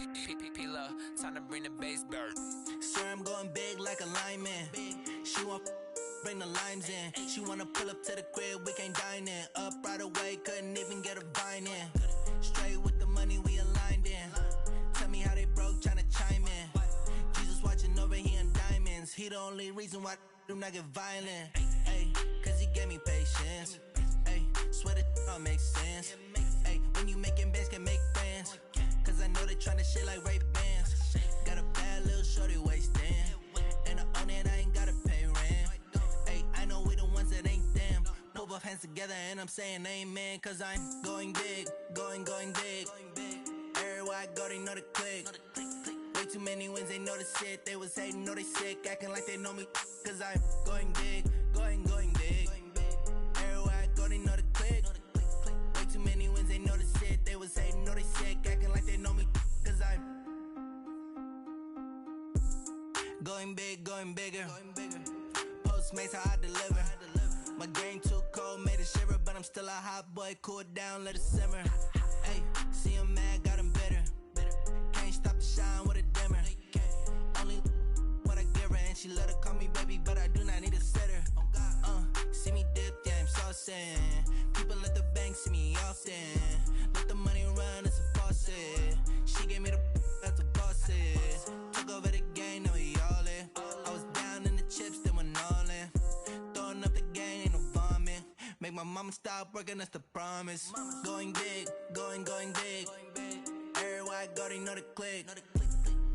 P-P-P-Love, time to bring the bass bird. Swear I'm going big like a lineman. She want bring the limes in. She wanna pull up to the crib, we can't dine in. Up right away, couldn't even get a vine in. Straight with the money we aligned in. Tell me how they broke, tryna chime in. Jesus watching over here in diamonds. He the only reason why do not get violent. Ay, cause he gave me patience. Ay, swear that don't make sense. Ay, when you making bands, can make friends. Cause I know they tryna shit like Ray-Bans. Got a bad little shorty wasting. And I own it, I ain't gotta pay rent. Ay, I know we the ones that ain't them. Pull both hands together and I'm saying amen. Cause I'm going big, going big. Everywhere I go, they know the click. Way too many wins, they know the shit. They was hating, know they sick, acting like they know me. Cause I'm going big, going big. Everywhere I go, they know the click. Way too many wins, they know the shit. They was hating, know they sick, acting like they know me. Cause I'm going big, going bigger. Postmates, how I deliver. My game too cold, made it shiver. But I'm still a hot boy, cool it down, let it simmer. Hey, see him mad, got him bitter. Can't stop the shine with a dimmer. Only what I give her, and she let her call me baby, but I do not need a sitter. See me dip, yeah, I'm saucing. People at the bank see me often. Let the money run, it's a faucet. She gave me the that's a boss it. Took over the game, now we all in. I was down in the chips, then went all in. Throwing up the game, ain't no vomit. Make my mama stop working, that's the promise. Going big, going big. Everywhere I go, they know the click.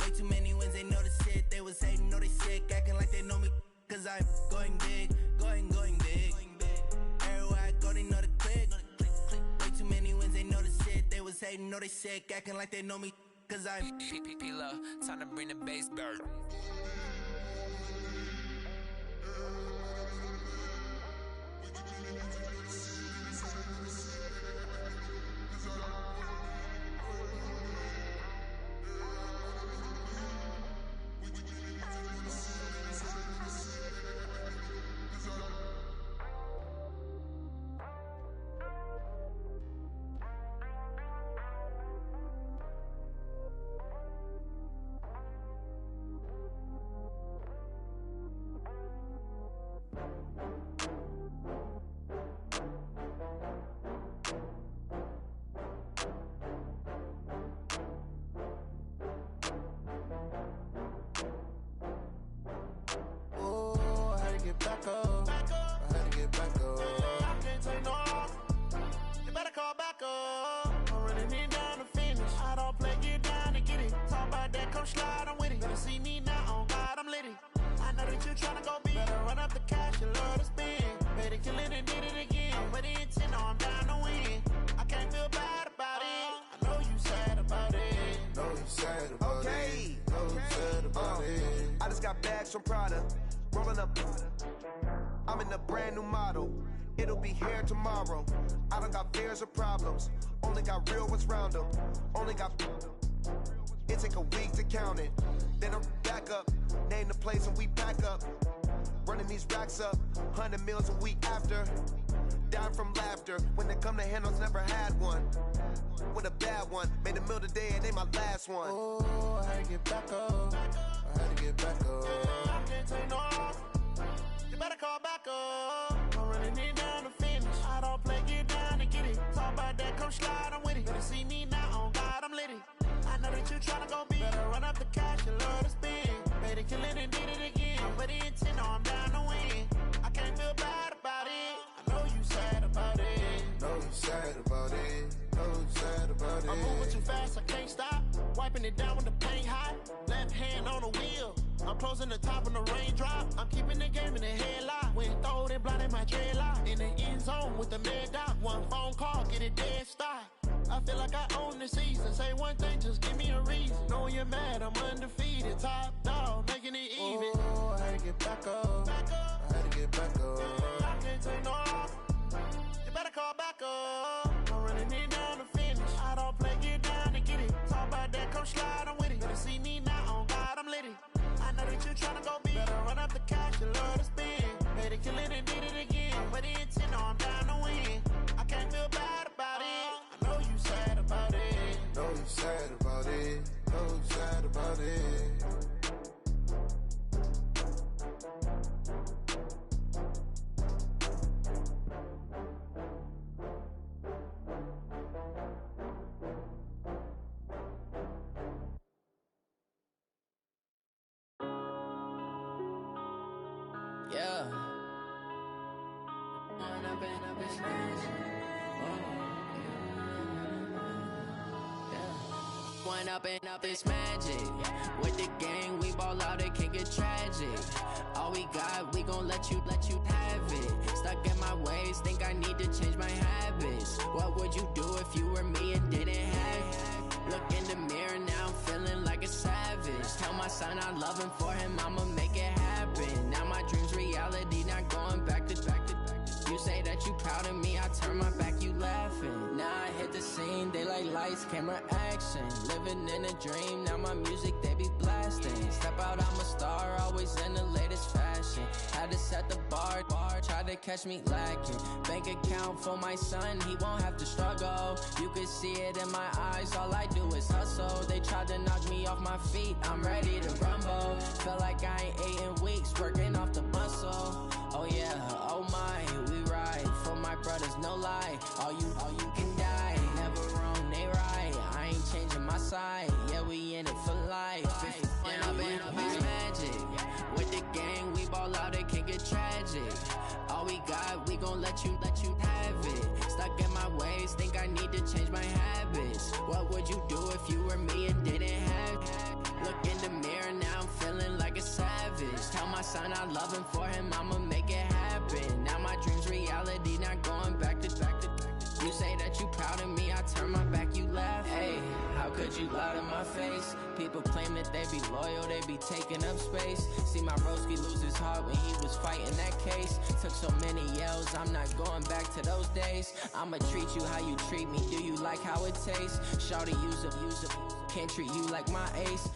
Way too many wins, they know the shit. They was hating, know they sick, acting like they know me. Cause I'm going big, going big. Everywhere I go, they know the click. Way too many wins, they know the shit. They was hating, know they sick, acting like they know me. Cause I'm P-P-P-Love, time to bring the bass bird. Back up. I had to get back up. I can't take no loss. You better call back up. I'm running it down to finish. I don't play, get down to get it. Talk about that, come slide, I'm with it. Better see me now, on God, I'm litty. I know that you tryna go big. Better run up the cash, you love to spend. Better kill it and did it again. I'm with the intent, no, I'm down to win. I can't feel bad about it. I know you sad about it. Know you sad about it. Know you sad about it. I just got bags from Prada. Rolling up, I'm in a brand new model. It'll be here tomorrow. I don't got fears or problems. Only got real ones round them. Only got. It take a week to count it. Then I'm back up. Name the place and we back up. Running these racks up. 100 meals a week after. Down from laughter. When they come to handles, never had one. With a bad one. Made a meal today and ain't my last one. Oh, I had to get back up. I had to get back up. I can't take no loss. You better call back up. I'm running it down to finish. I don't play, get down to get it. Talk about that, come slide, I'm with it. Better see me now, on God, I'm litty. I know that you tryna go big. Better run up the cash, you love to spend. Better kill it and did it again. I'm with the intent, no, I'm down to win. I can't feel bad about it. I know you sad about it. Know you sad about it. Know you sad about it. I'm moving too fast, I can't stop. Wiping it down with the paint hot. Left hand on the wheel. I'm closing the top when the raindrop. I'm keeping the game in the headlock. When throwed and blinded my dreadlock. In the end zone with the mad dot. One phone call, get it dead stop. I feel like I own the season. Say one thing, just give me a reason. Knowing you're mad, I'm undefeated. Top dog, making it even. Oh, I had to get back up. I had to get back up. I can't take no loss. You better call back up. I'm running it down to finish. I don't play, get down to get it. Talk about that, come slide, I'm with it. Better see me now, on God, I'm litty. I know that you tryna go big. Better run up the cash, you love to spend. Better kill it and did it again. I'm with the intent, no, I'm down to win. I can't feel bad about it. I know you sad about it. Know you sad about it. Know up, it's magic. One up and up, it's magic. With the gang, we ball out, it can get tragic. All we got, we gon' let you have it. Stuck in my ways, think I need to change my habits. What would you do if you were me and didn't have it? Look in the mirror, now I'm feeling like a savage. Tell my son I love him, for him I'ma make it happen. Now my dream's reality, not going back to. You say that you proud of me, I turn my back, you laughing. Now I hit the scene, they like lights, camera, action. Living in a dream, now my music, they be blasting. Step out, I'm a star, always in the latest fashion. Had to set the bar, try to catch me lacking. Bank account for my son, he won't have to struggle. You can see it in my eyes, all I do is hustle. They tried to knock me off my feet, I'm ready to rumble. Feel like I ain't ate in weeks, working off the muscle. Oh yeah, oh my, we ride for my brothers, no lie. All you can die, never wrong, they right. I ain't changing my side, yeah, we in it for life. When up and up, it's magic. With the gang, we ball out, it can get tragic. All we got, we gon' let you have it. Stuck in my ways, think I need to change my habits. What would you do if you were me and didn't have it? Look in the mirror, now I'm feeling like a savage. Tell my son I love him, for him I'ma make it happen. Now my dream's reality, not going back to. You say that you proud of me, I turn my back, you laugh. Hey, how could you lie to my face? People claim that they be loyal, they be taking up space. See my broski lose his heart when he was fighting that case. Took so many yells, I'm not going back to those days. I'ma treat you how you treat me, do you like how it tastes? Shawty, use up, can't treat you like my ace.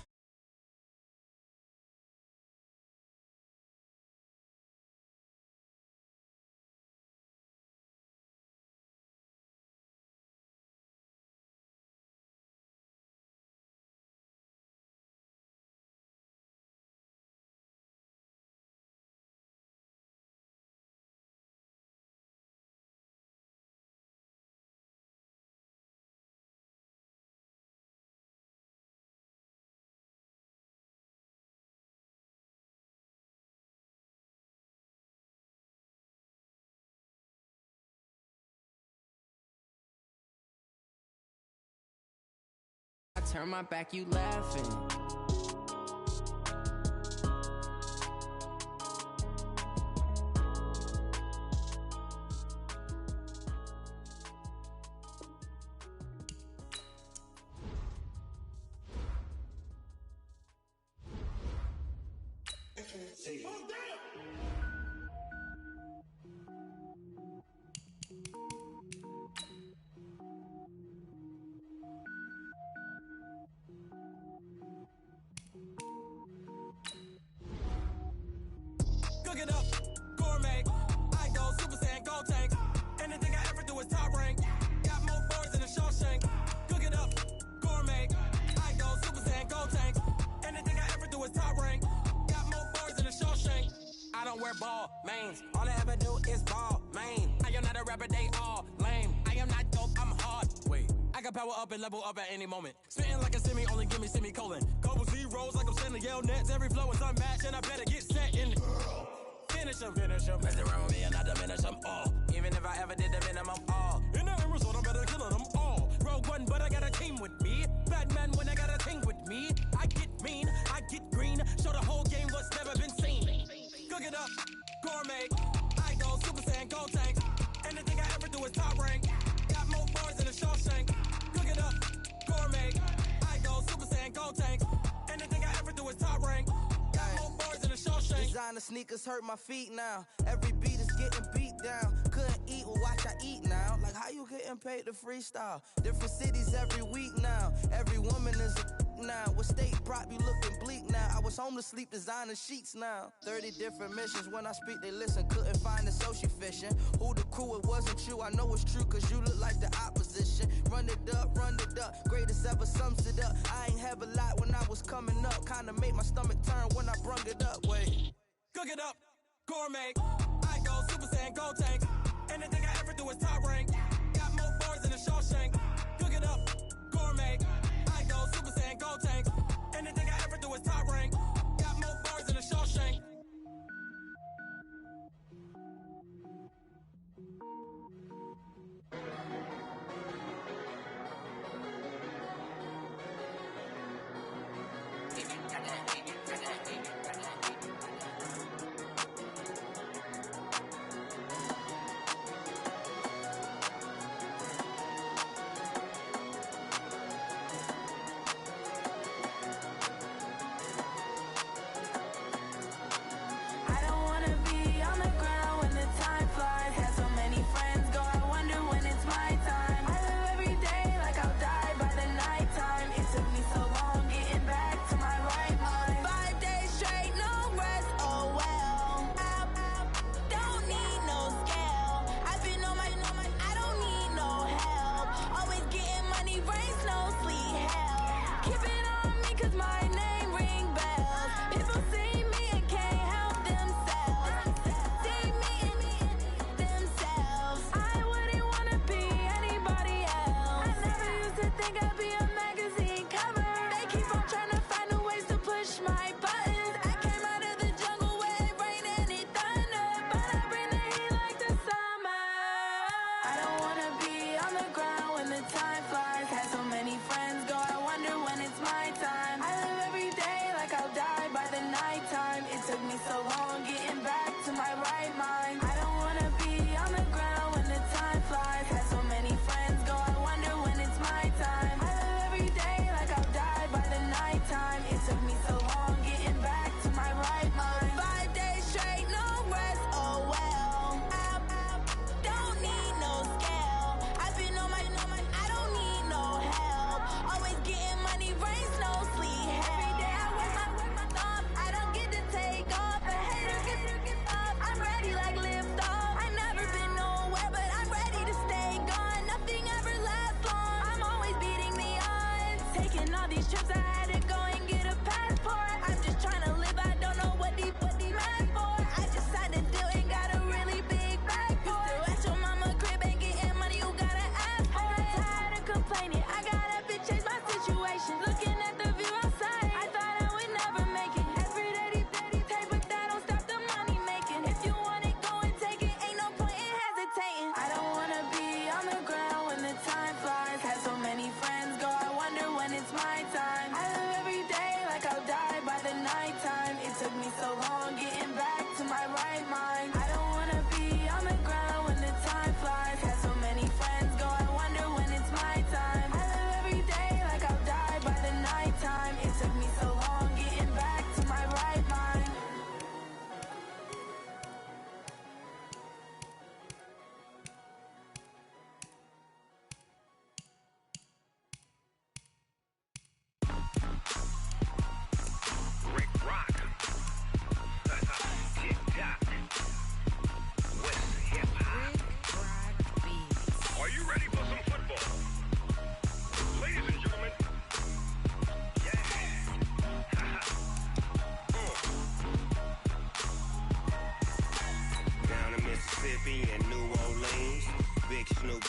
I turn my back, you laughing. Cook it up, gourmet. I go Super Saiyan, gold tank. Anything I ever do is top rank. Got more boards than a Shawshank. Cook it up, gourmet. I go Super Saiyan, gold tank. Anything I ever do is top rank. Got more boards than a Shawshank. I don't wear ball mains. All I ever do is ball main. I am not a rapper, they all lame. I am not dope, I'm hard. Wait, I got power up and level up at any moment. Spitting like a semi, only give me semicolon. Couple zeros like I'm sending yell nets. Every flow is unmatched and I better get set in. Finish him. Mess around with me and I diminish them all. Even if I ever did the minimum all. In the end result, I'm better killing them all. Rogue One, but I got a team with me. Batman when I got a team with me. I get mean, I get green. Show the whole game what's never been seen. Cook it up, gourmet. I go Super Saiyan, gold tank. Anything I ever do is top rank. Got more bars than a Shawshank. Cook it up, gourmet. I go Super Saiyan, gold tank. Anything I ever do is top rank. Designer sneakers hurt my feet now. Every beat is getting beat down. Couldn't eat, well watch I eat now. Like how you getting paid to freestyle? Different cities every week now. Every woman is a now. What state prop you looking bleak now? I was homeless, sleep designer sheets now. 30 different missions. When I speak they listen. Couldn't find the social fishing. Who the crew, it wasn't you. I know it's true cause you look like the opposition. Run it up. Greatest ever sums it up. I ain't have a lot when I was coming up. Kinda made my stomach turn when I brung it up. Wait. Cook it up, gourmet. I go Super Saiyan, gold tank. Anything I ever do is top rank. Got more bars than a Shawshank. Cook it up, gourmet. I go Super Saiyan, gold tank. Anything I ever do is top rank. Got more bars than a Shawshank.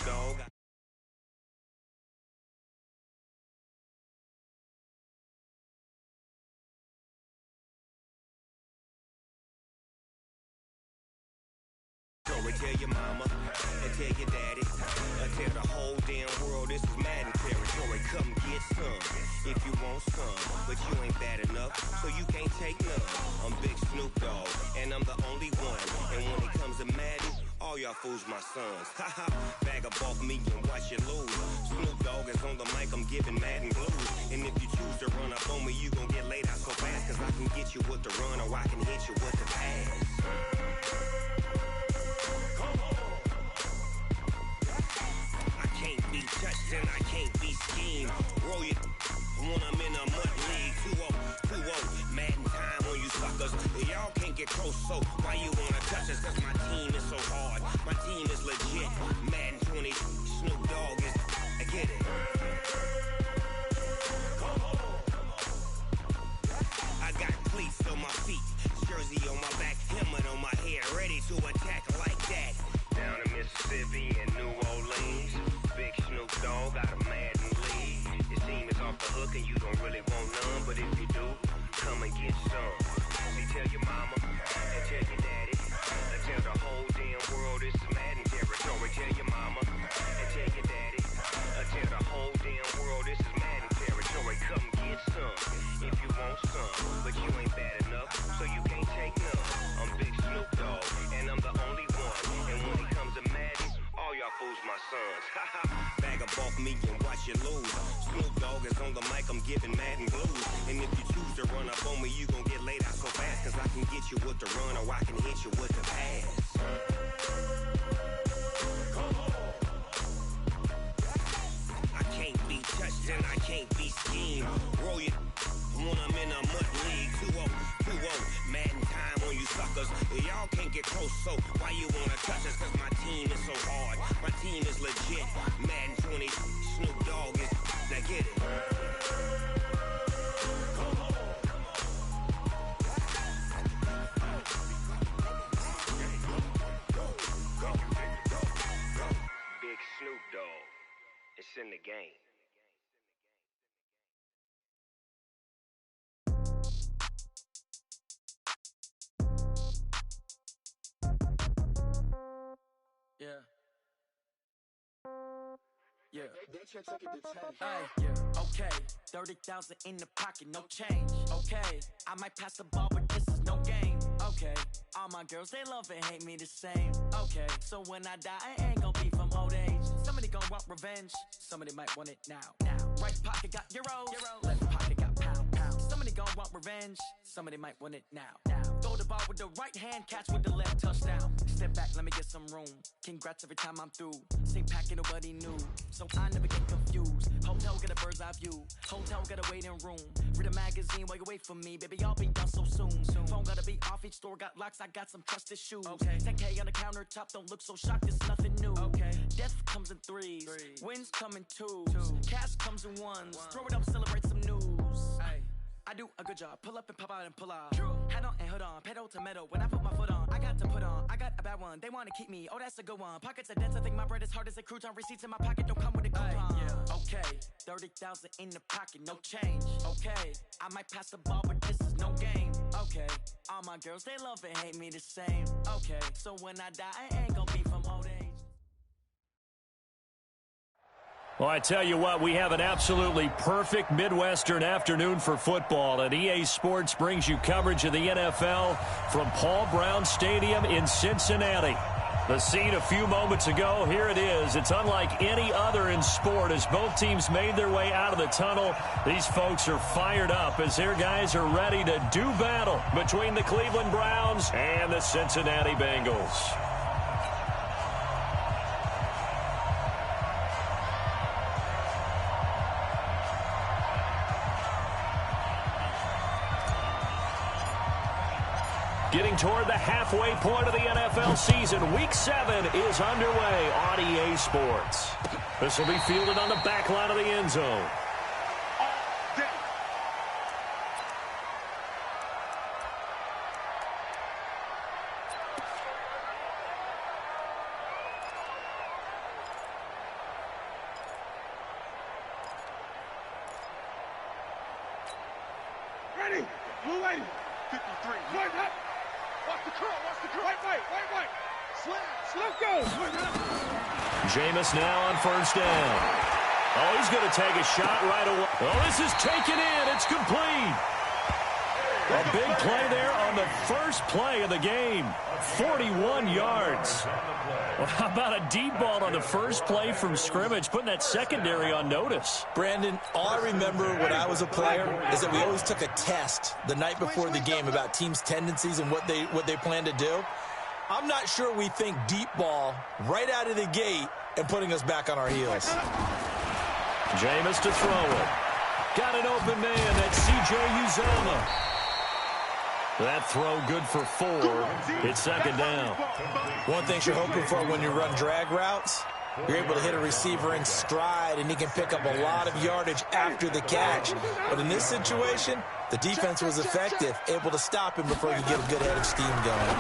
Dogg. Tell your mama, and tell your daddy, tell the whole damn world this is Madden territory. Come get some if you want some, but you ain't bad enough, so you can't take none. I'm Big Snoop Dogg, and I'm the only one. And when it comes to Madden, all y'all fools my sons. Haha, bag up off me and watch you lose. Snoop Dogg is on the mic, I'm giving Madden blues. And if you choose to run up on me, you gon' get laid out so fast, cause I can get you with the run or I can hit you with the pass. Touched and I can't be schemed. Roll you when I'm in a mud league. 2-0, Madden time on you suckers. Y'all can't get close, so why you wanna touch us? Cause my team is so hard. My team is legit. Madden 20, Snoop Dogg is, I get it. I got cleats on my feet, jersey on my back, helmet on my head, ready to attack like that. Down in Mississippi and New Orleans, Big Snoop Dogg got a Madden league. Your team is off the hook and you don't really want none, but if you do, come and get some. See, tell your mama and tell your daddy, and tell the whole damn world this is Madden territory. Tell your mama and tell your daddy, and tell the whole damn world this is Madden territory. Come get some if you want some, but you ain't bad enough, so you can't take none. I'm Big Snoop Dogg, and I'm the only one. And when it comes to Madden, all y'all fools my sons. Bag up off me and watch you lose. Snoop Dogg is on the mic, I'm giving Madden blues. And if you choose to run up on me, you gon' get laid out so fast, cause I can get you with the run or I can hit you with the pass. I can't be touched and I can't be schemed. Roll you when I'm in a mud league. 2-0, Madden time on you suckers. Y'all can't get close, so why you wanna touch us? Cause my team is so hard. My team is legit. Madden 20, Snoop Dogg is, now get it. Big Snoop Dogg, it's in the game. Yeah. Yeah. Hey, yeah. Okay. 30,000 in the pocket, no change. Okay. I might pass the ball, but this is no game. Okay. All my girls, they love and hate me the same. Okay. So when I die, I ain't gon' be from old age. Somebody gon' want revenge. Somebody might want it now. Right pocket got euros. Left pocket got pound. Somebody gon' want revenge. Somebody might want it now. Throw the ball with the right hand, catch with the left, touchdown. Step back, let me get some room. Congrats every time I'm through. Same packet, nobody knew, so I never get confused. Hotel get a bird's eye view. Hotel got a waiting room. Read a magazine while you wait for me, baby. I'll be done so soon. Phone gotta be off. Each store got locks. I got some trusted shoes. Okay. 10K on the countertop. Don't look so shocked. It's nothing new. Okay. Death comes in threes. Wins come in twos. Cash comes in ones. Throw it up, celebrate some news. Ay. I do a good job. Pull up and pop out and pull out. True. Head on and hood on. Pedal to metal. When I put my foot on, I got to put on. I got a bad one. They want to keep me. Oh, that's a good one. Pockets are dense. I think my bread is hard as a crouton. Receipts in my pocket don't come with a coupon. Yeah. Okay. 30,000 in the pocket. No change. Okay. I might pass the ball, but this is no game. Okay. All my girls, they love and hate me the same. Okay. So when I die, I ain't gonna be from old age. Well, I tell you what, we have an absolutely perfect Midwestern afternoon for football, and EA Sports brings you coverage of the NFL from Paul Brown Stadium in Cincinnati. The scene a few moments ago, here it is. It's unlike any other in sport as both teams made their way out of the tunnel. These folks are fired up as their guys are ready to do battle between the Cleveland Browns and the Cincinnati Bengals. Getting toward the halfway point of the NFL season, Week 7 is underway on EA Sports. This will be fielded on the back line of the end zone. lady. Blue lady. 53. Wait, up. Watch the curl. Watch the curl. Wait. Let's go. Jameis now on first down. Oh, he's going to take a shot right away. Oh, this is taken in. It's complete. A big play there on the first play of the game. 41 yards. Well, how about a deep ball on the first play from scrimmage, putting that secondary on notice? Brandon, all I remember when I was a player is that we always took a test the night before the game about teams' tendencies and what they plan to do. I'm not sure we think deep ball right out of the gate and putting us back on our heels. Jameis to throw it. Got an open man. That's C.J. Uzomah. That throw good for 4. It's second down. One thing you're hoping for when you run drag routes, you're able to hit a receiver in stride, and he can pick up a lot of yardage after the catch. But in this situation, the defense was effective, able to stop him before he could get a good head of steam going.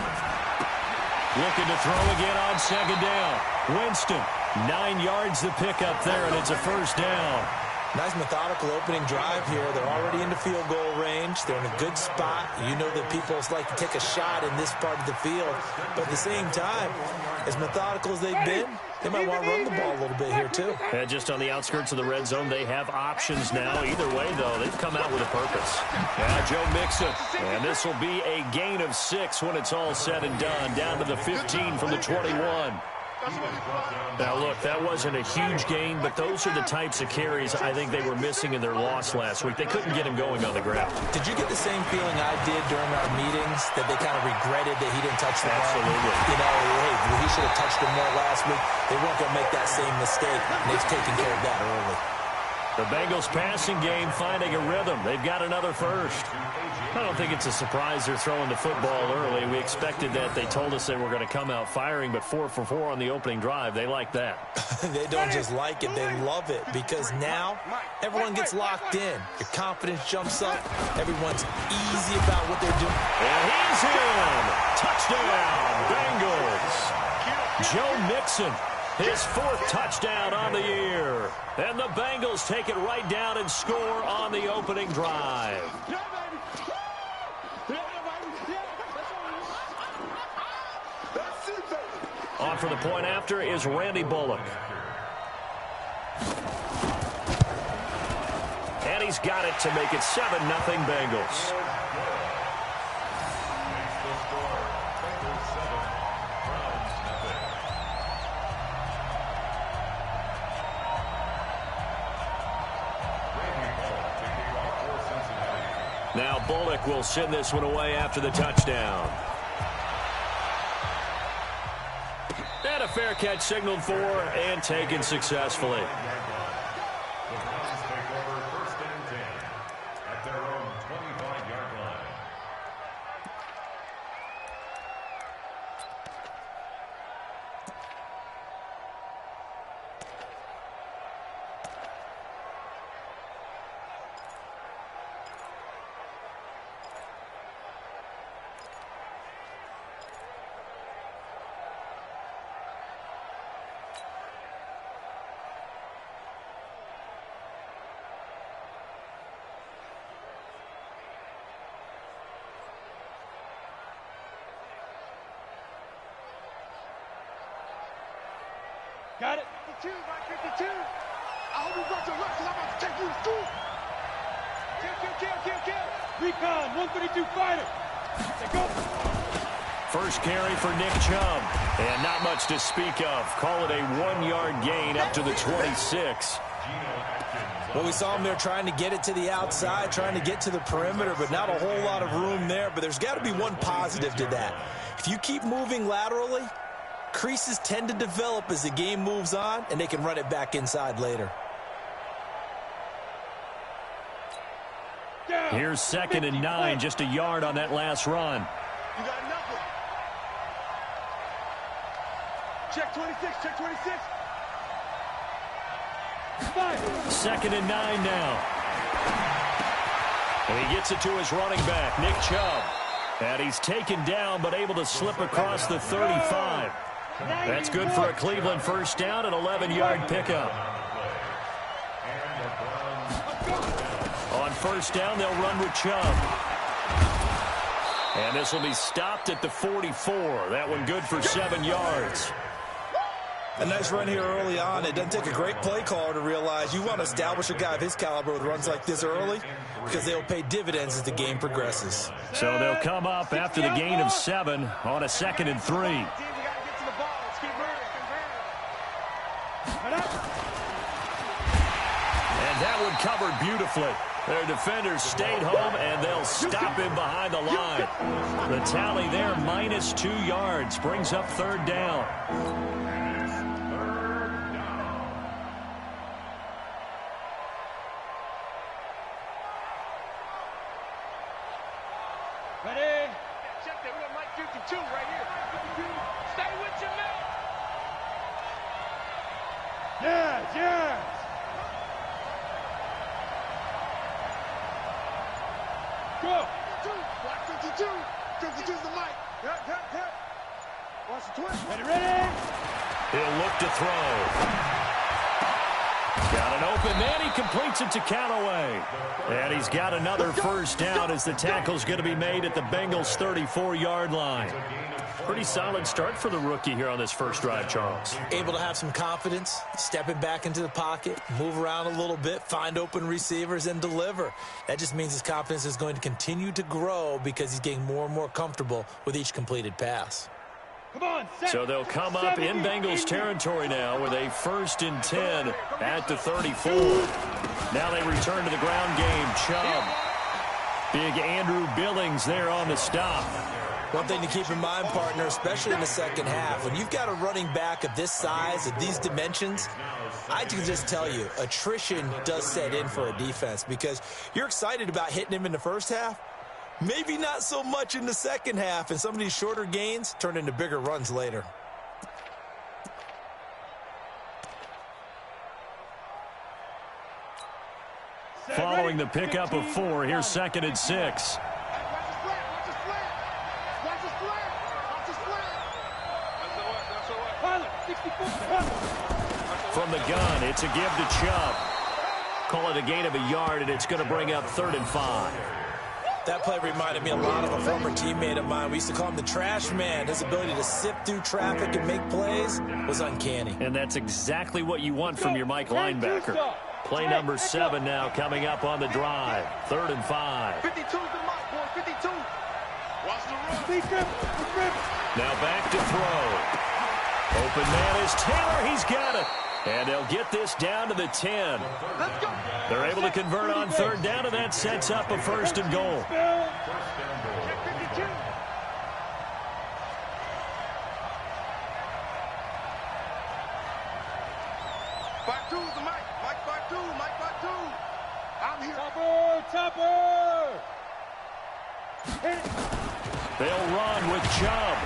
Looking to throw again on second down. Winston, 9 yards to pick up there, and it's a first down. Nice methodical opening drive here. They're already into field goal range. They're in a good spot. You know that people like to take a shot in this part of the field. But at the same time, as methodical as they've been, they might want to run the ball a little bit here too. And just on the outskirts of the red zone, they have options now. Either way, though, they've come out with a purpose. Now Joe Mixon. And this will be a gain of 6 when it's all said and done. Down to the 15 from the 21. Now, look, that wasn't a huge gain, but those are the types of carries I think they were missing in their loss last week. They couldn't get him going on the ground. Did you get the same feeling I did during our meetings, that they kind of regretted that he didn't touch the ball? Absolutely. You know, hey, he should have touched him more last week. They weren't going to make that same mistake, and they've taken care of that early. The Bengals passing game finding a rhythm. They've got another first. I don't think it's a surprise they're throwing the football early. We expected that. They told us they were going to come out firing, but 4 for 4 on the opening drive. They like that. They don't just like it, they love it, because now everyone gets locked in. Your confidence jumps up. Everyone's easy about what they're doing. And he's in. Touchdown, Bengals. Joe Mixon, his 4th touchdown on the year. And the Bengals take it right down and score on the opening drive. On for the point after is Randy Bullock. And he's got it to make it 7-0 Bengals. Now Bullock will send this one away after the touchdown. And a fair catch signaled for and taken successfully. Got it? 52, Mike, 52. I hope you brought your luck, because I'm about to take you to school. Kill. Recon, 132 fighter. They go. First carry for Nick Chubb. And not much to speak of. Call it a 1-yard gain up to the 26. Well, we saw him there trying to get it to the outside, trying to get to the perimeter, but not a whole lot of room there. But there's got to be one positive to that. If you keep moving laterally, creases tend to develop as the game moves on, and they can run it back inside later. Here's 2nd and 9, just a yard on that last run. You got nothing. Check 26, check 26. 2nd and 9 now. And he gets it to his running back, Nick Chubb. And he's taken down, but able to slip across the 35. That's good for a Cleveland first down, an 11-yard pickup. On On first down, they'll run with Chubb. And this will be stopped at the 44. That one good for 7 yards. A nice run here early on. It doesn't take a great play caller to realize you want to establish a guy of his caliber with runs like this early because they'll pay dividends as the game progresses. So they'll come up after the gain of 7 on a 2nd and 3. And that one covered beautifully. Their defenders stayed home, and they'll stop him behind the line. The tally there, minus 2 yards, brings up 3rd down. Ready? Check that. We got Mike 52 right here. Stay with your man. Yes, yes. Go. 52. 52's the mic. Yep. Watch the twist. Ready? He'll look to throw. Got an open man. He completes it to Callaway. And he's got another first down as the tackle's going to be made at the Bengals' 34-yard line. Pretty solid start for the rookie here on this first drive, Charles. Able to have some confidence, stepping back into the pocket, move around a little bit, find open receivers, and deliver. That just means his confidence is going to continue to grow because he's getting more and more comfortable with each completed pass. Come on, so they'll come up in Bengals territory now with a 1st and 10 at the 34. Now they return to the ground game. Chubb. Big Andrew Billings there on the stop. One thing to keep in mind, partner, especially in the second half, when you've got a running back of this size, of these dimensions, I can just tell you, attrition does set in for a defense because you're excited about hitting him in the first half. Maybe not so much in the second half, and some of these shorter gains turn into bigger runs later. Following the pickup of 4, here's 2nd and 6. From the gun, it's a give to Chubb. Call it a gain of a yard, and it's going to bring up 3rd and 5. That play reminded me a lot of a former teammate of mine. We used to call him the trash man. His ability to sift through traffic and make plays was uncanny. And that's exactly what you want from your Mike linebacker. Play number 7 now coming up on the drive. 3rd and 5. 52's the mark, boy. 52. Watch the run. Now back to throw. Open man is Taylor. He's got it. And they'll get this down to the 10. They're able to convert on 3rd down, and that sets up a 1st and goal. I'm here. Topper! They'll run with Chubb.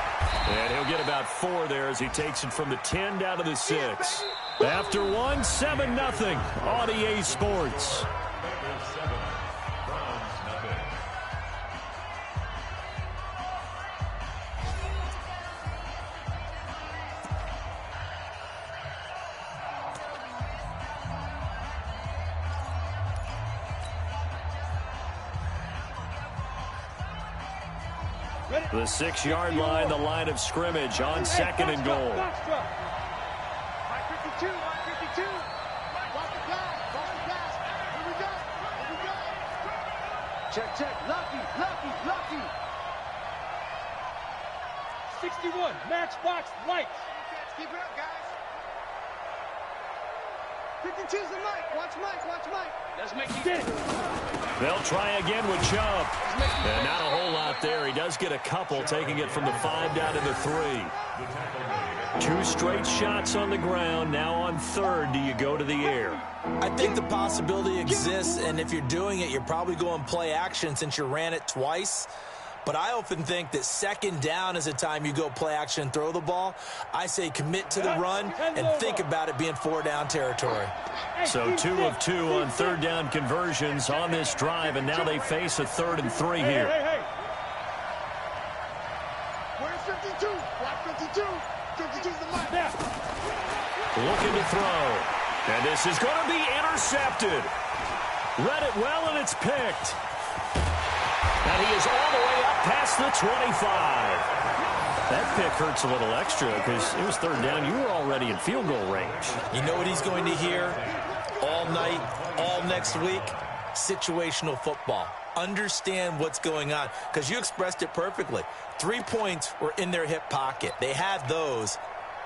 And he'll get about 4 there as he takes it from the 10 down to the 6. After 1, 7-0 on EA Sports. The 6-yard line, the line of scrimmage on 2nd and goal. Mike 52, Mike 52. Watch the pass, Here we go. Check. Lucky. 61, matchbox lights. Keep it up, guys. 52's the Mike. Watch Mike. Let's make it. They'll try again with Chubb. And not a whole lot there. He does get a couple, taking it from the 5 down to the 3. 2 straight shots on the ground. Now on 3rd, do you go to the air? I think the possibility exists, and if you're doing it, you're probably going play action since you ran it twice. But I often think that 2nd down is the time you go play action and throw the ball. I say commit to the run and think about it being 4 down territory. So 2 of 2 on 3rd down conversions on this drive, and now they face a 3rd and 3 here. Where's 52? Watch 52. 52's the Mike. Looking to throw. And this is going to be intercepted. Read it well, and it's picked. And he is all the way up past the 25. That pick hurts a little extra because it was third down. You were already in field goal range. You know what he's going to hear all night, all next week? Situational football. Understand what's going on, because you expressed it perfectly. 3 points were in their hip pocket. They had those.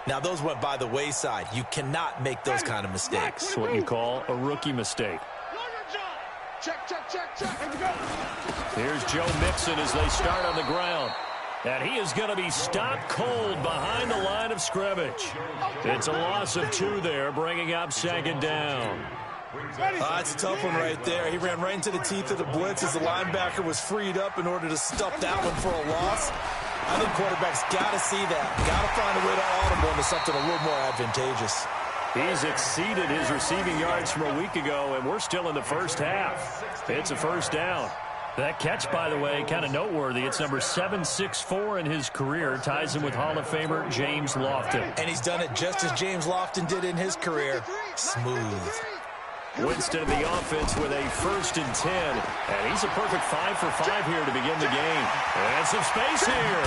Now, those went by the wayside. You cannot make those kind of mistakes. It's what you call a rookie mistake. Check. Here's Joe Mixon as they start on the ground. And he is going to be stopped cold behind the line of scrimmage. It's a loss of 2 there, bringing up second down. It's a tough one right there. He ran right into the teeth of the blitz as the linebacker was freed up in order to stuff that one for a loss. I think quarterbacks got to see that. Got to find a way to audible into something a little more advantageous. He's exceeded his receiving yards from a week ago, and we're still in the first half. It's a first down. That catch, by the way, kind of noteworthy. It's number 764 in his career. Ties him with Hall of Famer James Lofton. And he's done it just as James Lofton did in his career. Smooth. Winston in the offense with a 1st and 10. And he's a perfect 5 for 5 here to begin the game. And some space here.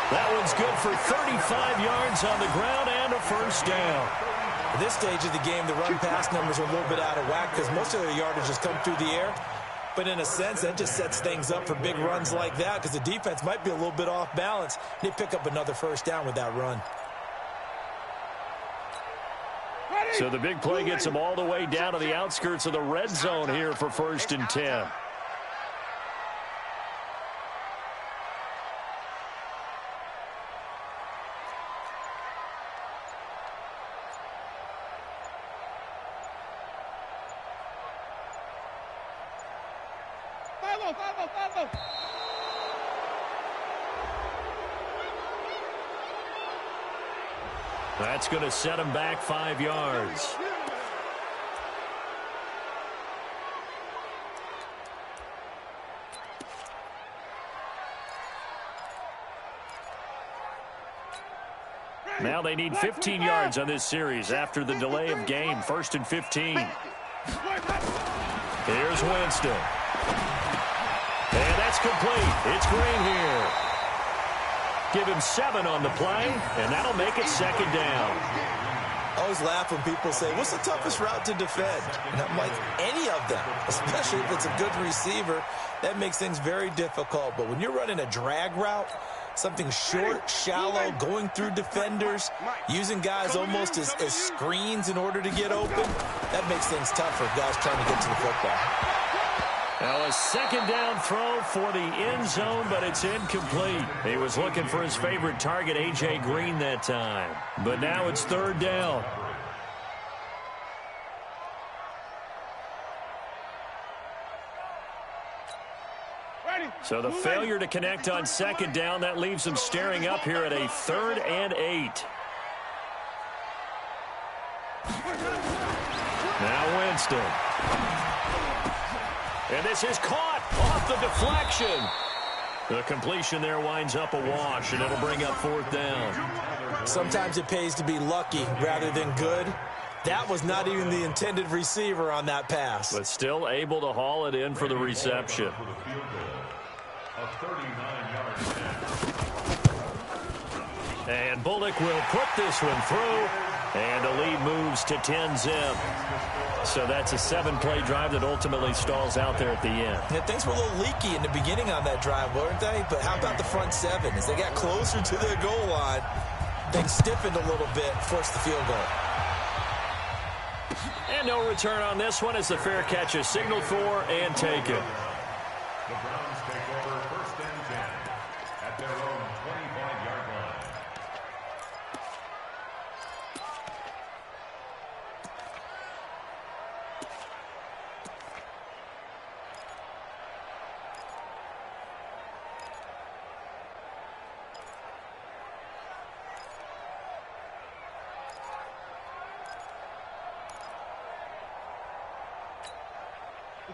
That one's good for 35 yards on the ground and a first down. At this stage of the game, the run-pass numbers are a little bit out of whack because most of their yardage has come through the air. But in a sense, that just sets things up for big runs like that because the defense might be a little bit off balance. They pick up another first down with that run. So the big play gets them all the way down to the outskirts of the red zone here for 1st and 10. Follow. That's going to set him back 5 yards. Now they need 15 yards on this series after the delay of game. 1st and 15. Here's Winston. And that's complete. It's Green here. Give him 7 on the play, and that'll make it 2nd down. I always laugh when people say, what's the toughest route to defend? And I'm like, any of them, especially if it's a good receiver. That makes things very difficult. But when you're running a drag route, something short, shallow, going through defenders, using guys almost as screens in order to get open, that makes things tough for guys trying to get to the football. Now a 2nd down throw for the end zone, but it's incomplete. He was looking for his favorite target, A.J. Green, that time. But now it's 3rd down. So the failure to connect on 2nd down, that leaves them staring up here at a 3rd and 8. Now Winston. And this is caught off the deflection. The completion there winds up a wash, and it'll bring up 4th down. Sometimes it pays to be lucky rather than good. That was not even the intended receiver on that pass. But still able to haul it in for the reception. And Bullock will put this one through, and the lead moves to 10-zip. So that's a 7-play drive that ultimately stalls out there at the end. Yeah, things were a little leaky in the beginning on that drive, weren't they? But how about the front 7? As they got closer to their goal line, things stiffened a little bit, forced the field goal. And no return on this one as the fair catch is signaled for and taken. The Browns take over 1st and 10 at their own 25-yard line.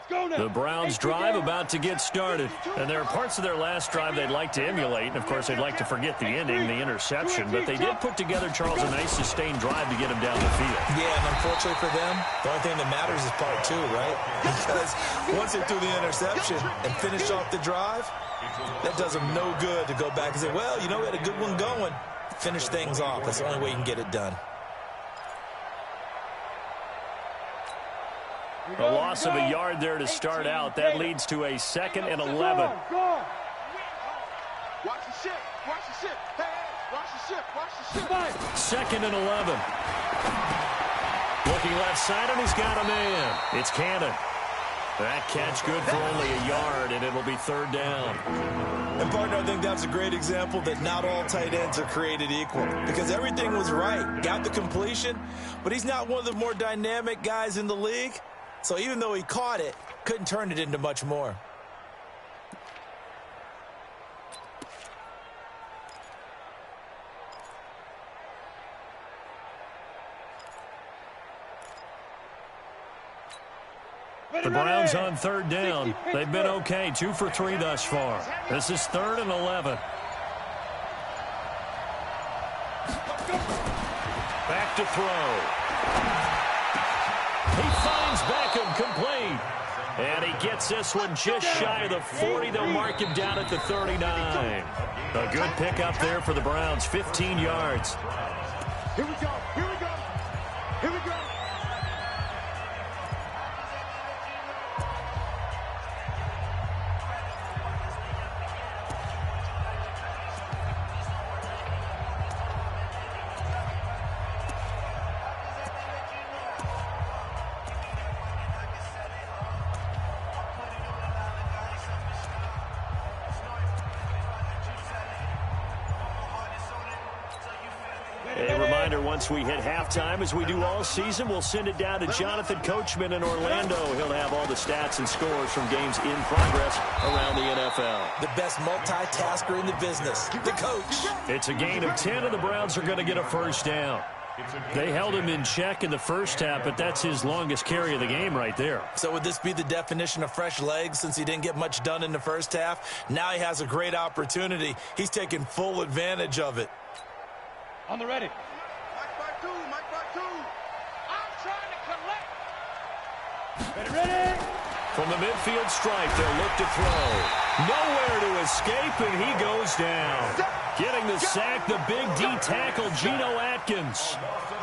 The Browns drive about to get started. And there are parts of their last drive they'd like to emulate. And, of course, they'd like to forget the ending, the interception. But they did put together, Charles, a nice sustained drive to get him down the field. Yeah, and unfortunately for them, the only thing that matters is part two, right? Because once they threw the interception and finished off the drive, that does them no good to go back and say, well, you know, we had a good one going. Finish things off. That's the only way you can get it done. A loss of a yard there to start out. That leads to a 2nd and 11. Watch the ship. Watch the ship. Hey, watch the ship. Watch the ship. 2nd and 11. Looking left side, and he's got a man. It's Cannon. That catch good for only a yard, and it'll be 3rd down. And, partner, I think that's a great example that not all tight ends are created equal because everything was right. Got the completion, but he's not one of the more dynamic guys in the league. So even though he caught it, couldn't turn it into much more. The Browns on 3rd down. They've been okay, 2 for 3 thus far. This is 3rd and 11. Back to throw. He finds Beckham complete. And he gets this one just shy of the 40. They'll mark him down at the 39. A good pickup there for the Browns, 15 yards. Here we go. Here we go. Here we go. A reminder, once we hit halftime, as we do all season, we'll send it down to Jonathan Coachman in Orlando. He'll have all the stats and scores from games in progress around the NFL. The best multitasker in the business, the coach. It's a gain of 10, and the Browns are going to get a 1st down. They held him in check in the first half, but that's his longest carry of the game right there. So would this be the definition of fresh legs since he didn't get much done in the first half? Now he has a great opportunity. He's taking full advantage of it. On the ready. Mike by two. I'm trying to collect. Ready. From the midfield stripe, they'll look to throw. Nowhere to escape, and he goes down. Getting the sack, the big D tackle, Geno Atkins.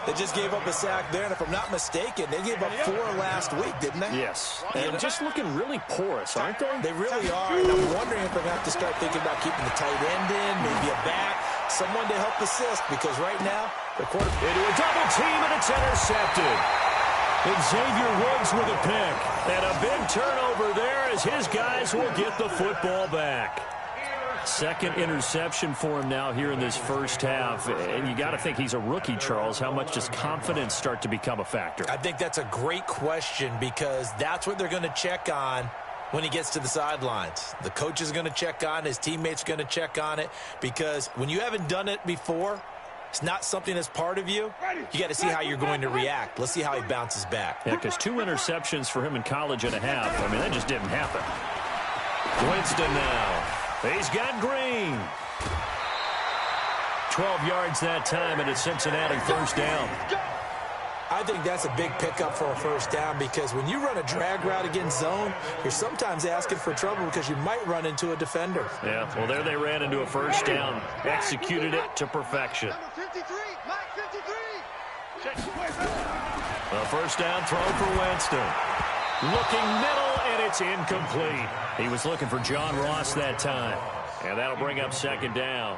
They just gave up a sack there, and if I'm not mistaken, they gave up 4 last week, didn't they? Yes. And just looking really porous, aren't they? They really are, and I'm wondering if they're going to have to start thinking about keeping the tight end in, maybe a back, someone to help assist, because right now, the quarterback into a double team, and it's intercepted. Xavier Woods with a pick. And a big turnover there as his guys will get the football back. 2nd interception for him now here in this first half. And you got to think he's a rookie, Charles. How much does confidence start to become a factor? I think that's a great question because that's what they're going to check on when he gets to the sidelines. The coach is going to check on, his teammates are going to check on it, because when you haven't done it before, it's not something that's part of you. You got to see how you're going to react. Let's see how he bounces back. Yeah, because 2 interceptions for him in college and a half. I mean, that just didn't happen. Winston now. He's got Green. 12 yards that time, and it's Cincinnati 1st down. I think that's a big pickup for a 1st down because when you run a drag route against zone, you're sometimes asking for trouble because you might run into a defender. Yeah, well, there they ran into a 1st down. Executed it to perfection. A 1st down throw for Winston. Looking middle, and it's incomplete. He was looking for John Ross that time. And that'll bring up 2nd down.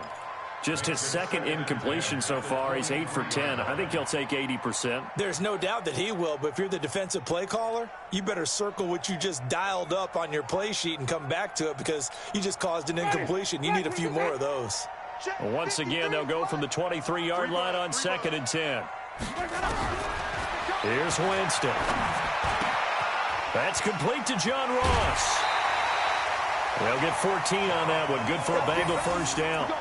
Just his 2nd incompletion so far. He's 8 for 10. I think he'll take 80%. There's no doubt that he will, but if you're the defensive play caller, you better circle what you just dialed up on your play sheet and come back to it because you just caused an incompletion. You need a few more of those. Once again, they'll go from the 23-yard line on 2nd and 10. Here's Winston. That's complete to John Ross. They'll get 14 on that one. Good for a Bengal 1st down.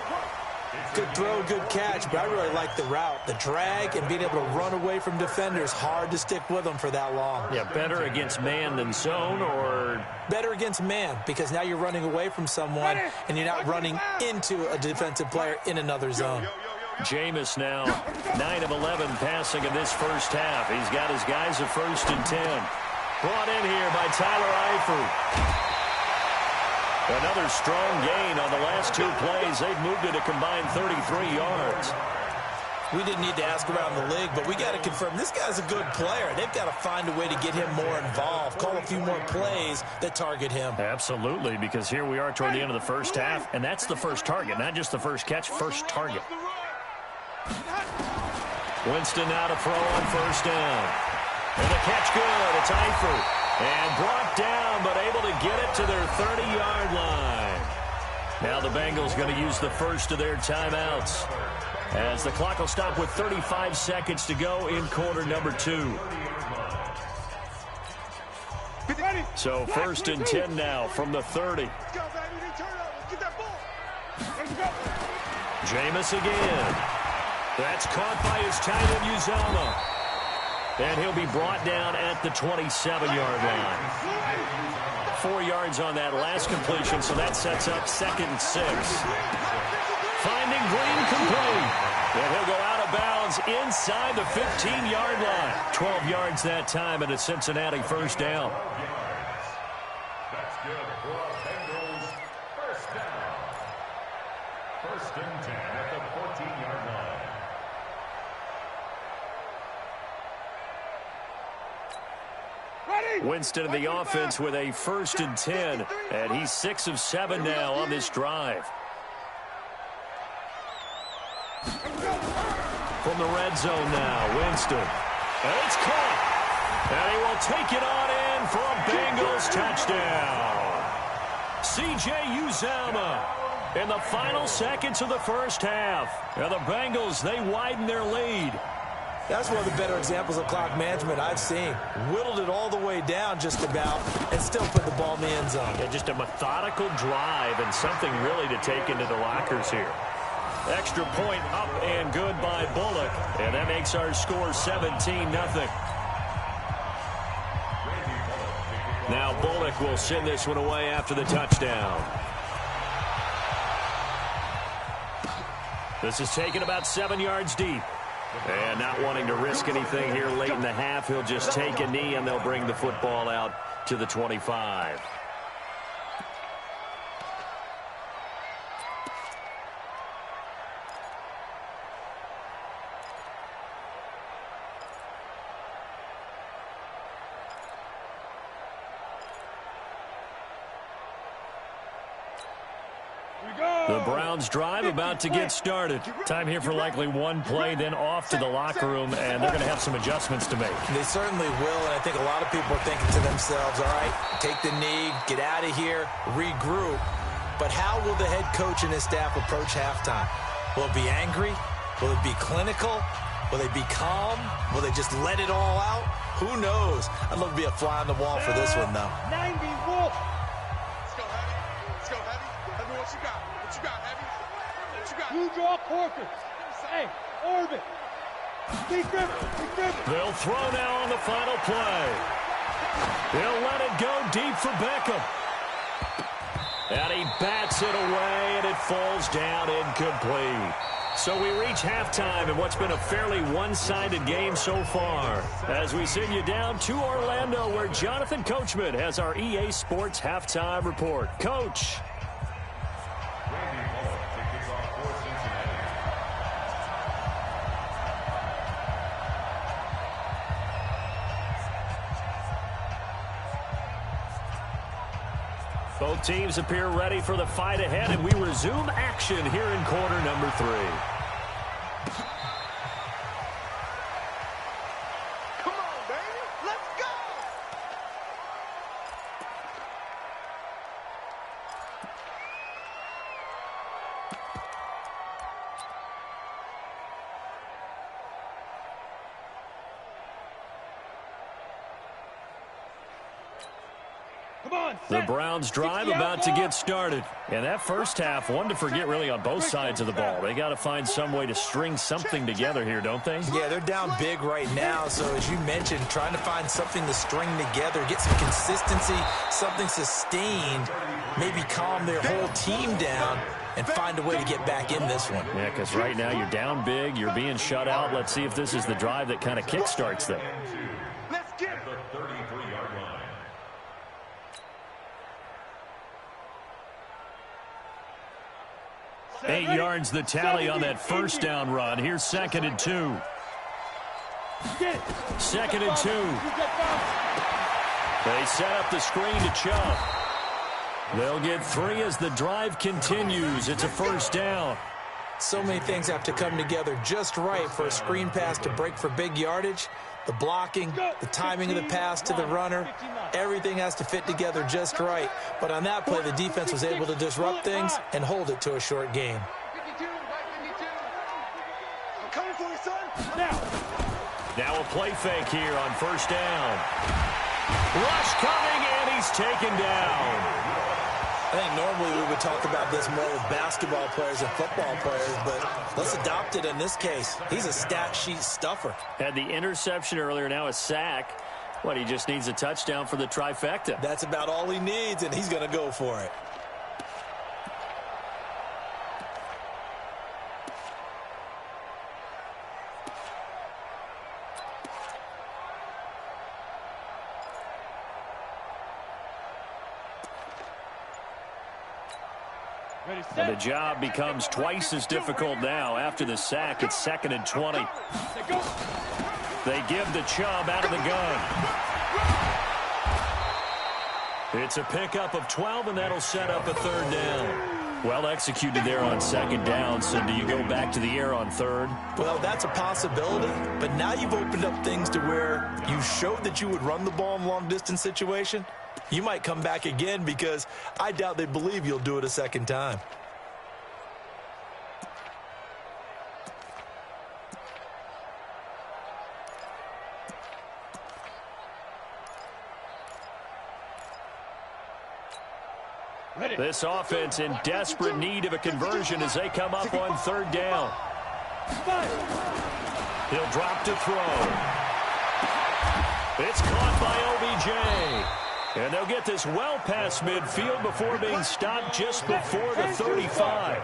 Good throw, good catch, but I really like the route. The drag and being able to run away from defenders, hard to stick with them for that long. Yeah, better against man than zone, or? Better against man, because now you're running away from someone and you're not running into a defensive player in another zone. Jameis now 9 of 11 passing in this first half. He's got his guys at 1st and 10. Brought in here by Tyler Eifert. Another strong gain on the last 2 plays. They've moved it a combined 33 yards. We didn't need to ask around the league, but we got to confirm this guy's a good player. They've got to find a way to get him more involved, call a few more plays that target him. Absolutely, because here we are toward the end of the first half, and that's the first target, not just the first catch, first target. Winston now to throw on 1st down. And the catch good. It's Eifert. And brought down, but able to get it to their 30-yard line. Now the Bengals going to use the first of their timeouts, as the clock will stop with 35 seconds to go in quarter number 2. So 1st and 10 now from the 30. Jameis again. That's caught by his tight end, Uzomah. And he'll be brought down at the 27-yard line. 4 yards on that last completion, so that sets up 2nd and 6. Finding Green complete. And he'll go out of bounds inside the 15-yard line. 12 yards that time, and a Cincinnati 1st down. That's good for a Bengals 1st down. 1st and 10 at the 14-yard line. Winston in the offense with a 1st and 10, and he's 6 of 7 now on this drive. From the red zone now, Winston. And it's caught. And he will take it on in for a Bengals touchdown. C.J. Uzomah in the final seconds of the first half. And the Bengals, they widen their lead. That's one of the better examples of clock management I've seen. Whittled it all the way down just about and still put the ball in the end zone. Yeah, just a methodical drive and something really to take into the lockers here. Extra point up and good by Bullock. And that makes our score 17-0. Now Bullock will send this one away after the touchdown. This is taken about 7 yards deep. And not wanting to risk anything here late in the half, he'll just take a knee and they'll bring the football out to the 25. The Browns drive about to get started. Time here for likely one play, then off to the locker room, and they're going to have some adjustments to make. They certainly will, and I think a lot of people are thinking to themselves, all right, take the knee, get out of here, regroup. But how will the head coach and his staff approach halftime? Will it be angry? Will it be clinical? Will they be calm? Will they just let it all out? Who knows? I'd love to be a fly on the wall for this one, though. 90 Wolf. Let's go, Heavy. Let's go, Heavy. Tell me what you got. What you got, Heavy? What you got? You draw Corker. Hey, Orbit. Keep gripping. They'll throw now on the final play. He'll let it go deep for Beckham. And he bats it away, and it falls down incomplete. So we reach halftime in what's been a fairly one-sided game so far, as we send you down to Orlando, where Jonathan Coachman has our EA Sports halftime report. Coach. Both teams appear ready for the fight ahead, and we resume action here in quarter number 3. Come on, baby. Let's go. The Browns drive about to get started. And that first half, one to forget really on both sides of the ball. They got to find some way to string something together here, don't they? Yeah, they're down big right now. So as you mentioned, trying to find something to string together, get some consistency, something sustained, maybe calm their whole team down and find a way to get back in this one. Yeah, because right now you're down big, you're being shut out. Let's see if this is the drive that kind of kickstarts them. Let's get it. The 33-yard line. 8 yards the tally on that first down run. Here's 2nd and 2. 2nd and 2. They set up the screen to Chubb. They'll get 3 as the drive continues. It's a first down. So many things have to come together just right for a screen pass to break for big yardage. The blocking, the timing of the pass to the runner, everything has to fit together just right. But on that play, the defense was able to disrupt things and hold it to a short game. I'm coming for you, son. Now a play fake here on first down. Rush coming, and he's taken down. I think normally we would talk about this more with basketball players and football players, but let's adopt it in this case. He's a stat sheet stuffer. Had the interception earlier, now a sack. He just needs a touchdown for the trifecta. That's about all he needs, and he's going to go for it. And the job becomes twice as difficult now. After the sack, it's 2nd and 20. They give the Chubb out of the gun. It's a pickup of 12, and that'll set up a third down. Well executed there on 2nd down, so do you go back to the air on 3rd? Well, that's a possibility, but now you've opened up things to where you showed that you would run the ball in a long-distance situation. You might come back again because I doubt they believe you'll do it a second time. This offense in desperate need of a conversion as they come up on 3rd down. He'll drop to throw. It's caught by OBJ. And they'll get this well past midfield before being stopped just before the 35.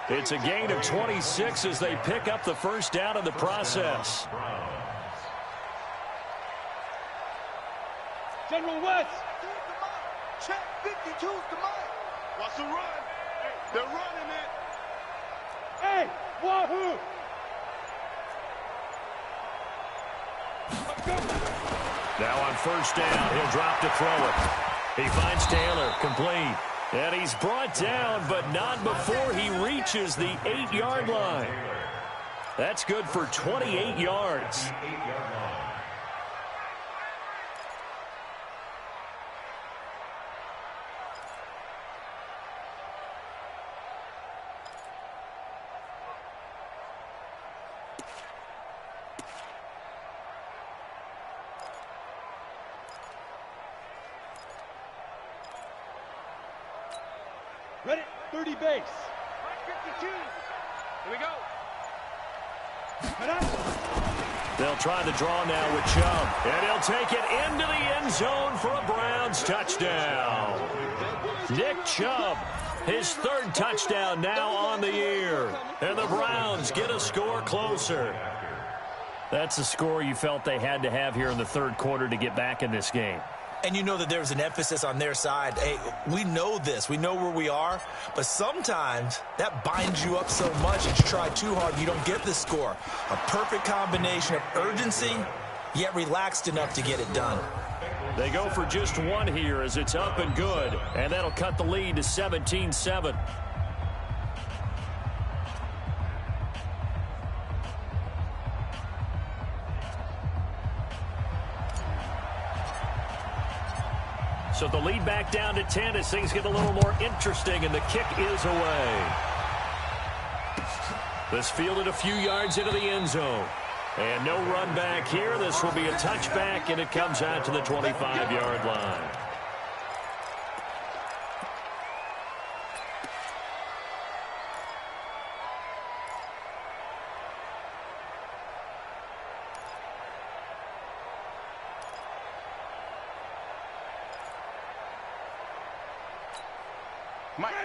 It's a gain of 26 as they pick up the first down in the process. General West. Check 52's the mark. What's the run? They're running it. Hey, wahoo! Now on first down, he'll drop to throw it. He finds Taylor, complete. And he's brought down, but not before he reaches the 8-yard line. That's good for 28 yards. Ready, 30 base. 52. Here we go. They'll try the draw now with Chubb. And he'll take it into the end zone for a Browns touchdown. Nick Chubb, his 3rd touchdown now on the year. And the Browns get a score closer. That's a score you felt they had to have here in the 3rd quarter to get back in this game. And you know that there's an emphasis on their side. Hey, we know this. We know where we are. But sometimes that binds you up so much that you try too hard, you don't get the score. A perfect combination of urgency, yet relaxed enough to get it done. They go for just one here as it's up and good. And that'll cut the lead to 17-7. So the lead back down to 10 as things get a little more interesting, and the kick is away. This fielded a few yards into the end zone. And no run back here. This will be a touchback, and it comes out to the 25-yard line.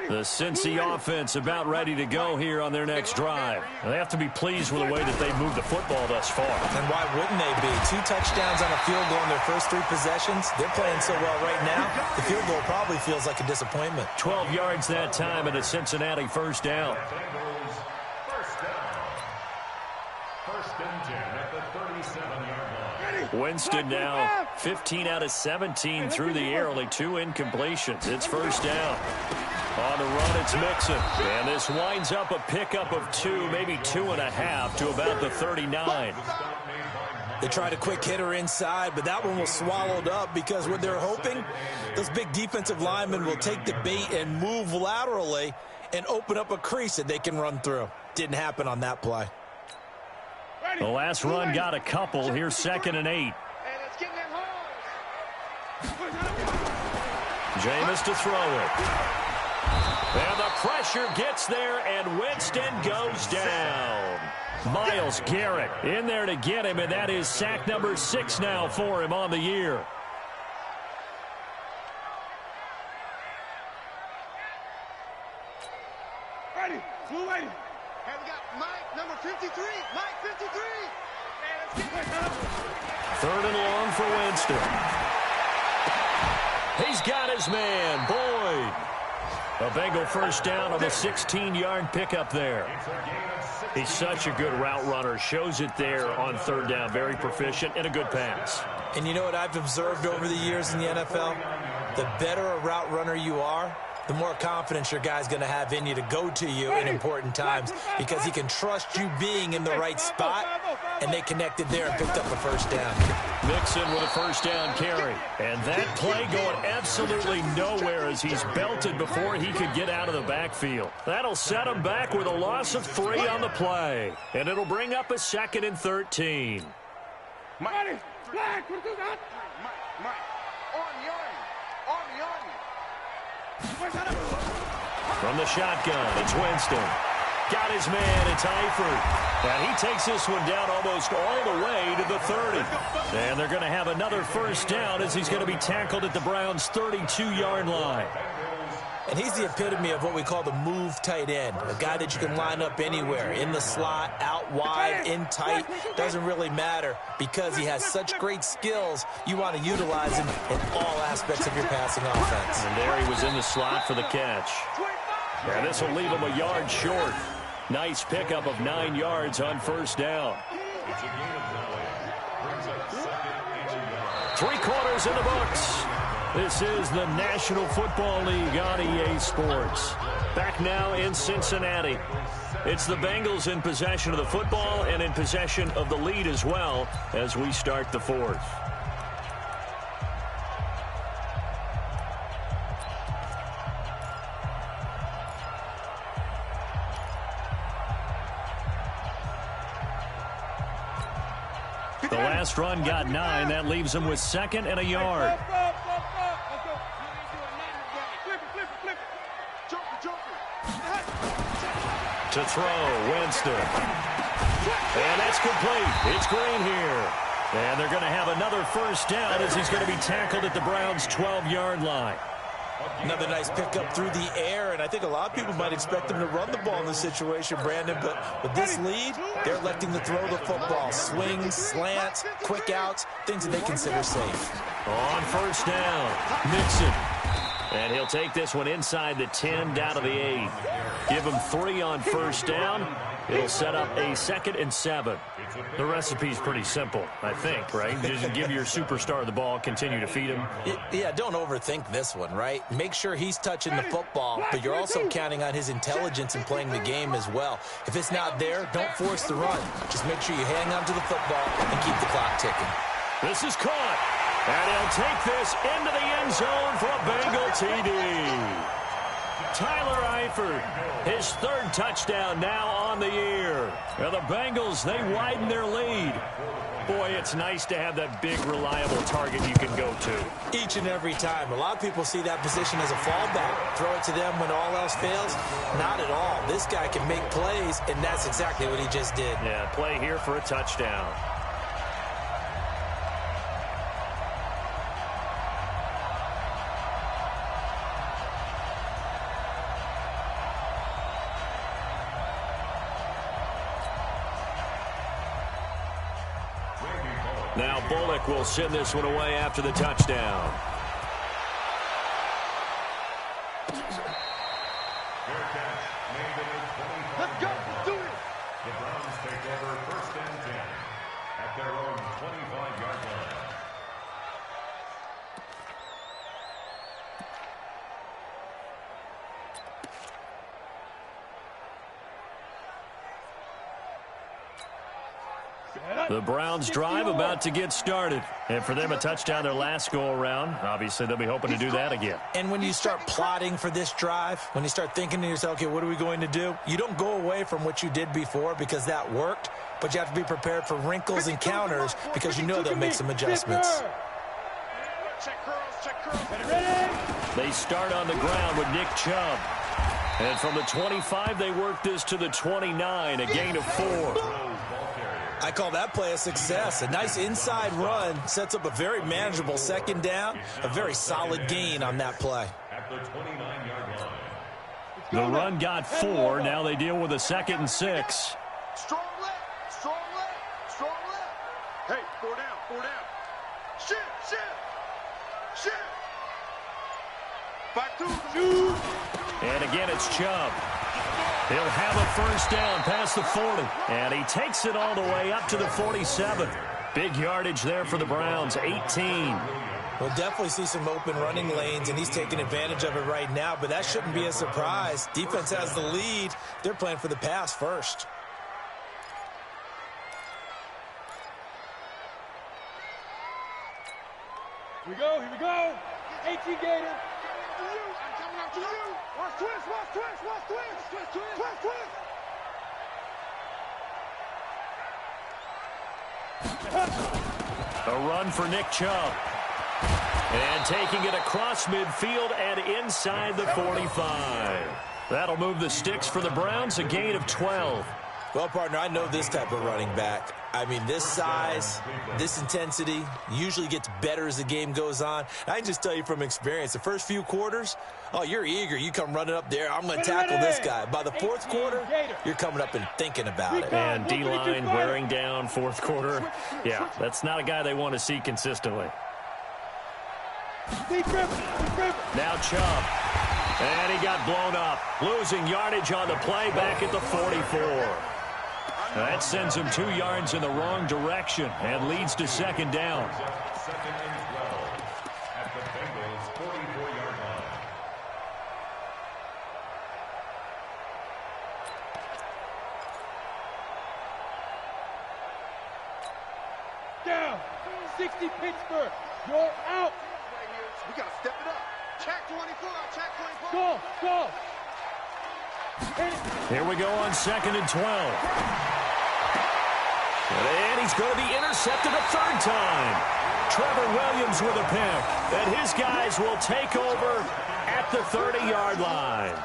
The Cincy offense about ready to go here on their next drive. They have to be pleased with the way that they've moved the football thus far. And why wouldn't they be? 2 touchdowns on a field goal in their first 3 possessions. They're playing so well right now, the field goal probably feels like a disappointment. 12 yards that time and a Cincinnati first down. First and 10 at the 37-yard line. Winston now 15 out of 17 through the air, only 2 incompletions. It's first down. On the run, it's Mixon. And this winds up a pickup of 2, maybe 2.5 to about the 39. They tried a quick hitter inside, but that one was swallowed up because what they're hoping, those big defensive linemen will take the bait and move laterally and open up a crease that they can run through. Didn't happen on that play. The last run got a couple. Here's 2nd and 8. Jameis to throw it. And the pressure gets there, and Winston goes down. Myles Garrett in there to get him, and that is sack number 6 now for him on the year. Ready, blue ready. And we got Mike, number 53. Mike, 53. Third and long for Winston. He's got his man, Boyd. A Bengal first down on the 16-yard pickup there. He's such a good route runner. Shows it there on third down. Very proficient and a good pass. And you know what I've observed over the years in the NFL? The better a route runner you are, the more confidence your guy's going to have in you to go to you in important times because he can trust you being in the right spot, and they connected there and picked up a first down. Mixon with a first down carry. And that play going absolutely nowhere as he's belted before he could get out of the backfield. That'll set him back with a loss of 3 on the play. And it'll bring up a 2nd and 13. Mike, Black, what do that? Mike, Army. From the shotgun, it's Winston. Got his man, it's Eifert. And he takes this one down almost all the way to the 30. And they're going to have another first down as he's going to be tackled at the Browns' 32-yard line. And he's the epitome of what we call the move tight end, a guy that you can line up anywhere, in the slot, out wide, in tight. Doesn't really matter because he has such great skills. You want to utilize him in all aspects of your passing offense. And there he was in the slot for the catch. And this will leave him a yard short. Nice pickup of 9 yards on first down. 3 quarters in the books. This is the National Football League on EA Sports. Back now in Cincinnati. It's the Bengals in possession of the football and in possession of the lead as well as we start the 4th. The last run got 9. That leaves him with 2nd and a yard. To throw, Winston. And that's complete. It's Green here. And they're going to have another first down as he's going to be tackled at the Browns' 12-yard line. Another nice pickup through the air, and I think a lot of people might expect them to run the ball in this situation, Brandon, but with this lead, they're electing to throw the football. Swings, slants, quick outs, things that they consider safe. On first down, Mixon. And he'll take this one inside the 10, down to the 8. Give him 3 on first down. It'll set up a 2nd and 7. The recipe's pretty simple, I think, right? Just give your superstar the ball, continue to feed him. Yeah, don't overthink this one, right? Make sure he's touching the football, but you're also counting on his intelligence in playing the game as well. If it's not there, don't force the run. Just make sure you hang on to the football and keep the clock ticking. This is caught. And he'll take this into the end zone for a Bengal TD. Tyler Eifert, his 3rd touchdown now on the year. Now the Bengals, they widen their lead. Boy, it's nice to have that big, reliable target you can go to. Each and every time. A lot of people see that position as a fallback. Throw it to them when all else fails. Not at all. This guy can make plays, and that's exactly what he just did. Yeah, play here for a touchdown. Now Bullock will send this one away after the touchdown. Let's go. Do it. The Browns take over 1st and 10 at their own 25-yard line. The Browns drive about to get started. And for them, a touchdown their last go-around. Obviously, they'll be hoping to do that again. And when you start plotting for this drive, when you start thinking to yourself, okay, what are we going to do? You don't go away from what you did before because that worked, but you have to be prepared for wrinkles and counters because you know they'll make some adjustments. They start on the ground with Nick Chubb. And from the 25, they work this to the 29, a gain of 4. I call that play a success. A nice inside run sets up a very manageable second down, a very solid gain on that play. At the 29-yard line. The run got 4. Now they deal with a 2nd and 6. Strong left. Strong left. Strong left. Hey, 4 down. 4 down. Shift. Back to shoot. And again, it's Chubb. He'll have a 1st down past the 40. And he takes it all the way up to the 47. Big yardage there for the Browns, 18. We'll definitely see some open running lanes, and he's taking advantage of it right now, but that shouldn't be a surprise. Defense has the lead. They're playing for the pass first. Here we go. 18 Gator. I'm coming up to you. Watch twist. A run for Nick Chubb. And taking it across midfield and inside the 45. That'll move the sticks for the Browns, a gain of 12. Well, partner, I know this type of running back. I mean, this size, this intensity usually gets better as the game goes on. I can just tell you from experience, the first few quarters, oh, you're eager. You come running up there, I'm going to tackle this guy. By the 4th quarter, you're coming up and thinking about it. And D-line wearing down 4th quarter. Yeah, that's not a guy they want to see consistently. Now Chubb. And he got blown up. Losing yardage on the play back at the 44. That sends him 2 yards in the wrong direction and leads to 2nd down. 2nd and 12 at the Bengals' 44-yard line. Down. 60 Pittsburgh. You're out. We got to step it up. Check 24. Go. Here we go on 2nd and 12. And he's going to be intercepted a 3rd time. Trevor Williams with a pick. And his guys will take over at the 30-yard line.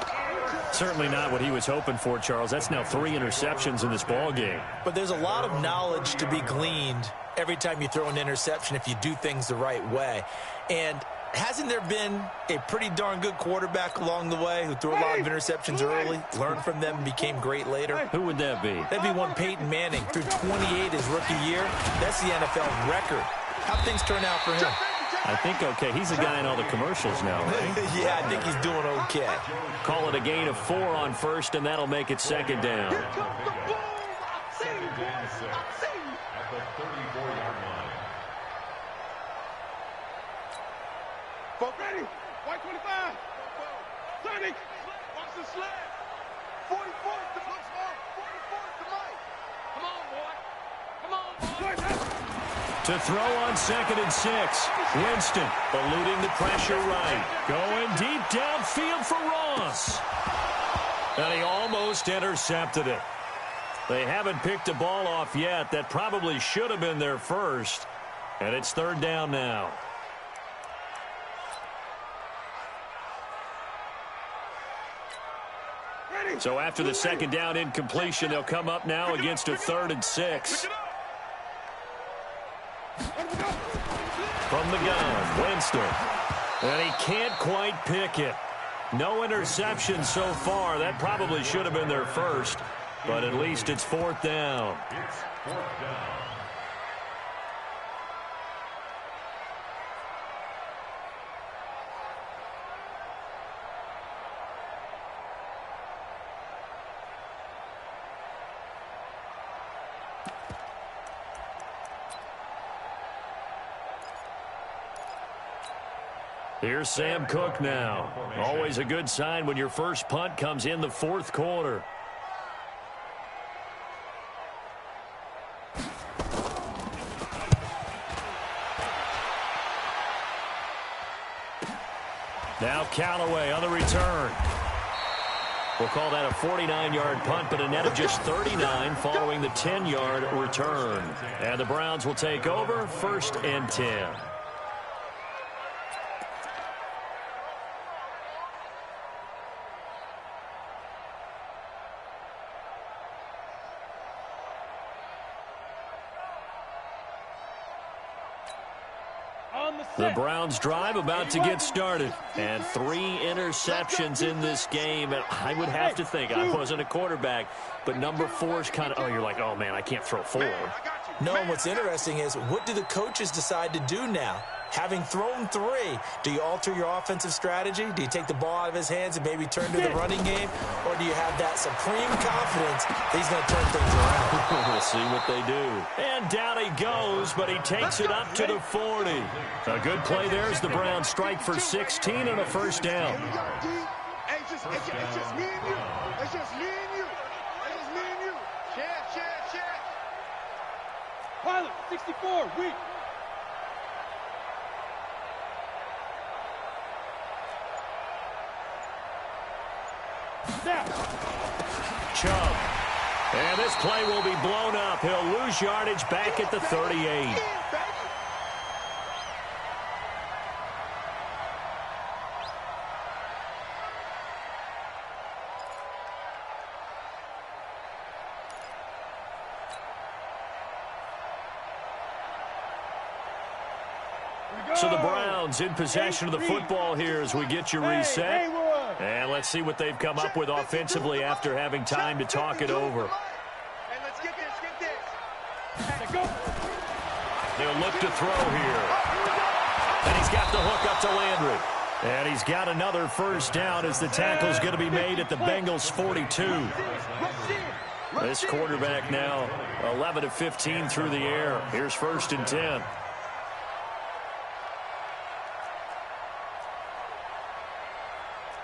Certainly not what he was hoping for, Charles. That's now 3 interceptions in this ball game. But there's a lot of knowledge to be gleaned every time you throw an interception if you do things the right way. And hasn't there been a pretty darn good quarterback along the way who threw a lot of interceptions early, learned from them, and became great later? Who would that be? That'd be one Peyton Manning. Threw 28 his rookie year. That's the NFL record. How'd things turn out for him? I think okay. He's a guy in all the commercials now, right? Yeah, I think he's doing okay. Call it a gain of 4 on 1st, and that'll make it 2nd down. 2nd and 6 at the 34-yard line. Ready. White 25. 30. Watch the sled. 44 the looks more. 44 the mic. Come on, boy. To throw on 2nd and 6. Winston eluding the pressure right. Going deep downfield for Ross. And he almost intercepted it. They haven't picked a ball off yet. That probably should have been their first. And it's 3rd down now. So after the 2nd down incompletion, they'll come up now against a 3rd and 6. From the gun, Winston. And he can't quite pick it. No interception so far. That probably should have been their first. But at least it's 4th down. It's 4th down. Here's Sam Cook now. Always a good sign when your first punt comes in the fourth quarter. Now Callaway on the return. We'll call that a 49-yard punt, but a net of just 39 following the 10-yard return. And the Browns will take over, 1st and 10. The Browns drive about to get started. And 3 interceptions in this game. And I would have to think, I wasn't a quarterback, but number 4 is kind of, you're like, oh, man, I can't throw 4. No, and what's interesting is, what do the coaches decide to do now? Having thrown 3, do you alter your offensive strategy? Do you take the ball out of his hands and maybe turn to the running game? Or do you have that supreme confidence that he's going to turn things around? We'll see what they do. And down he goes, but he takes it up to the 40. A good play there as the Browns strike for 16 and a first down. Hey, it's just me and you. It's just me and you. It's just me and you. Share. Pilot, 64, weak. Chubb. And this play will be blown up. He'll lose yardage back at the 38. So the Browns in possession of the football here as we get you reset. And let's see what they've come up with offensively after having time to talk it over. They'll look to throw here. And he's got the hook up to Landry. And he's got another first down as the tackle's going to be made at the Bengals' 42. This quarterback now 11 of 15 through the air. Here's 1st and 10.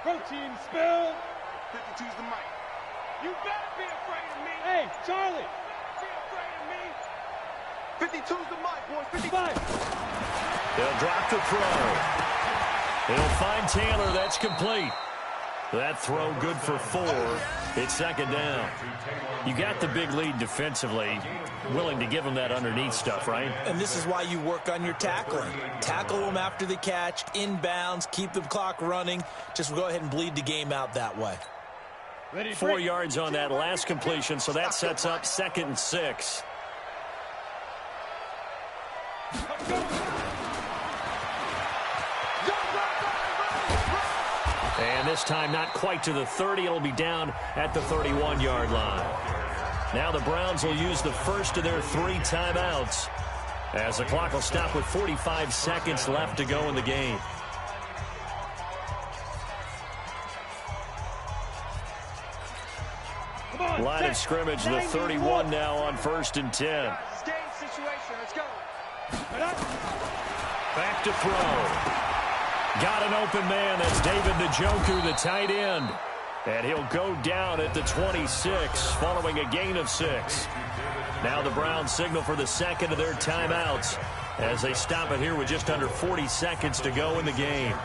Protein spill. 52's the mic. You better be afraid of me. Hey, Charlie. Be afraid of me. 52's the mic, boys. 55. They'll drop the throw. He'll find Taylor. That's complete. That throw good for 4. It's 2nd down. You got the big lead defensively. Willing to give them that underneath stuff, right? And this is why you work on your tackling. Tackle them after the catch, inbounds, keep the clock running. Just go ahead and bleed the game out that way. 4 yards on that last completion, so that sets up 2nd and 6. And this time not quite to the 30. It'll be down at the 31-yard line. Now the Browns will use the first of their 3 timeouts as the clock will stop with 45 seconds left to go in the game. Line of scrimmage, the 31 now on 1st and 10. Let's go. Back to throw. Got an open man. That's David Njoku, the tight end. And he'll go down at the 26 following a gain of 6. Now the Browns signal for the 2nd of their timeouts as they stop it here with just under 40 seconds to go in the game.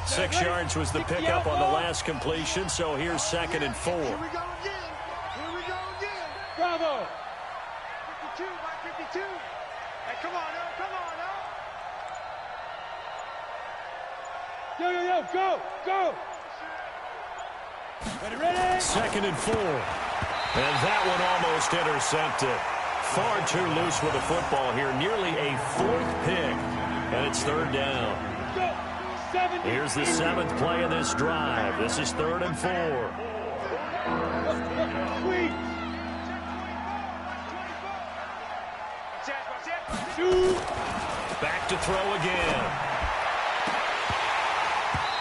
Six yards was the pickup on the last completion, so here's 2nd and 4. Here we go again. Here we go again. Bravo. 52 by 52. Hey, come on, now. Come on, now. Yo, go, go. Ready. 2nd and 4. And that one almost intercepted. Far too loose with the football here. Nearly a 4th pick. And it's 3rd down. Here's the 7th play of this drive. This is 3rd and 4. Back to throw again.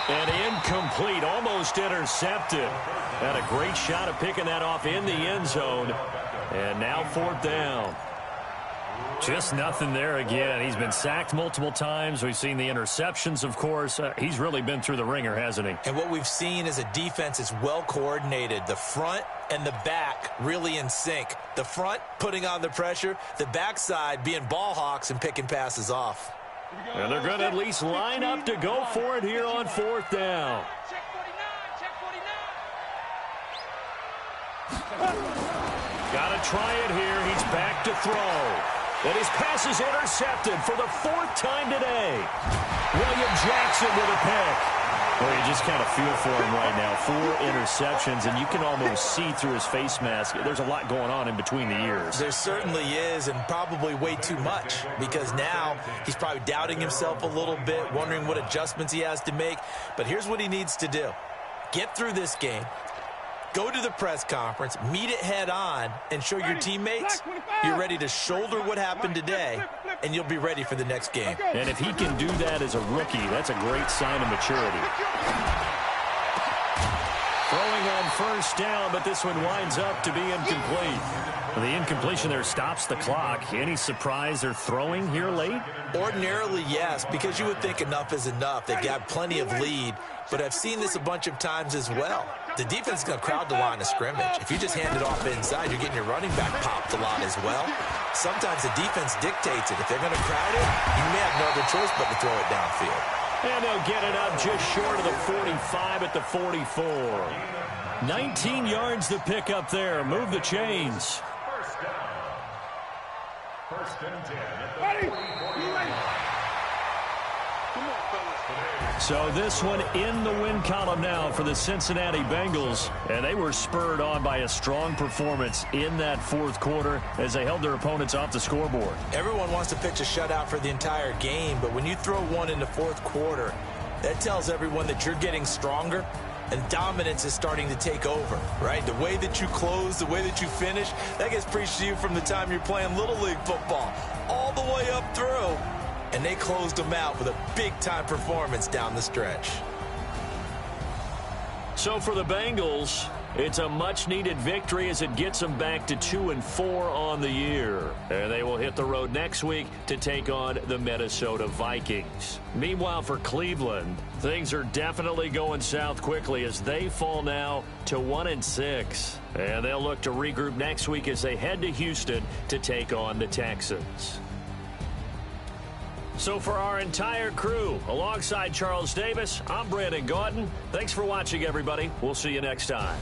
And incomplete, almost intercepted. Had a great shot of picking that off in the end zone. And now 4th down. Just nothing there again. He's been sacked multiple times. We've seen the interceptions, of course. He's really been through the ringer, hasn't he? And what we've seen is a defense is well coordinated. The front and the back really in sync. The front putting on the pressure. The backside being ball hawks and picking passes off. And they're going to at least line up to go for it here on 4th down. Got to try it here. He's back to throw. And his pass is intercepted for the 4th time today. William Jackson with a pick. Well, you just kind of feel for him right now. 4 interceptions, and you can almost see through his face mask. There's a lot going on in between the ears. There certainly is, and probably way too much, because now he's probably doubting himself a little bit, wondering what adjustments he has to make. But here's what he needs to do. Get through this game. Go to the press conference, meet it head on, and show your teammates you're ready to shoulder what happened today, and you'll be ready for the next game. And if he can do that as a rookie, that's a great sign of maturity. Throwing on 1st down, but this one winds up to be incomplete. The incompletion there stops the clock. Any surprise they're throwing here late? Ordinarily, yes, because you would think enough is enough. They've got plenty of lead, but I've seen this a bunch of times as well. The defense is going to crowd the line of scrimmage. If you just hand it off inside, you're getting your running back popped a lot as well. Sometimes the defense dictates it. If they're going to crowd it, you may have no other choice but to throw it downfield. And they'll get it up just short of the 45 at the 44. 19 yards to pick up there. Move the chains. 1st down. 1st and 10 at the 40. So this one in the win column now for the Cincinnati Bengals. And they were spurred on by a strong performance in that 4th quarter as they held their opponents off the scoreboard. Everyone wants to pitch a shutout for the entire game, but when you throw one in the 4th quarter, that tells everyone that you're getting stronger and dominance is starting to take over, right? The way that you close, the way that you finish, that gets preached to you from the time you're playing Little League football all the way up through. And they closed them out with a big-time performance down the stretch. So for the Bengals, it's a much-needed victory as it gets them back to 2-4 on the year. And they will hit the road next week to take on the Minnesota Vikings. Meanwhile, for Cleveland, things are definitely going south quickly as they fall now to 1-6. And they'll look to regroup next week as they head to Houston to take on the Texans. So for our entire crew, alongside Charles Davis, I'm Brandon Gaudin. Thanks for watching, everybody. We'll see you next time.